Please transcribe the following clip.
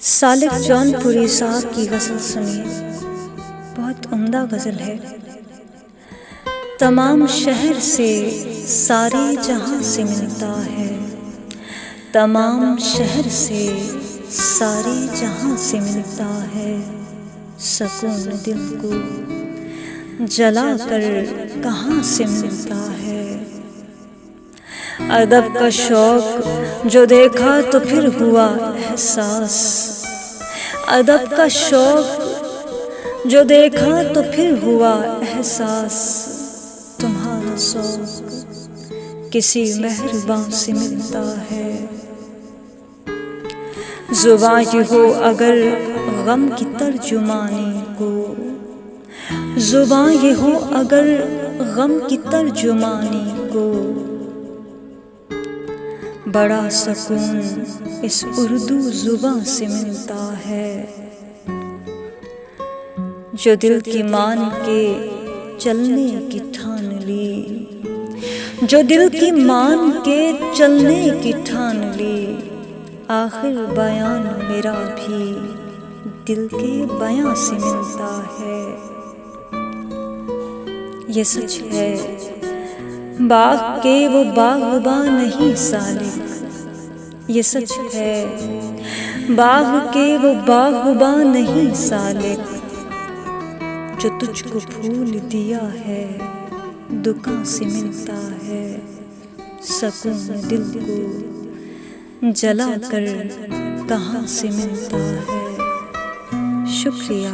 सालिक जौनपुरी साहब की गज़ल सुनिए, बहुत उम्दा गज़ल है। तमाम शहर से सारे जहां से मिलता है, तमाम शहर से सारे जहां से मिलता है। सकून दिल को जला कर कहाँ से मिलता है। अदब का शौक जो देखा तो फिर हुआ एहसास, अदब का शौक जो देखा तो फिर हुआ एहसास। तुम्हारा शौक किसी मेहरबान से मिलता है। जुबां ये हो अगर गम की तर्जुमानी को, जुबां ये हो अगर गम की तर्जुमानी को, बड़ा सुकून इस उर्दू जुबां से मिलता है। जो दिल की मान के चलने की ठान ली, जो दिल की मान के चलने की ठान ली, आखिर बयान मेरा भी दिल के बयां से मिलता है। ये सच है बाग के वो बाग़बान नहीं सालिक, ये सच है बाग के वो बाग़बान नहीं सालिक। जो तुझको फूल दिया है दुकान से मिलता है। सकून दिल को जला कर कहाँ से मिलता है। शुक्रिया।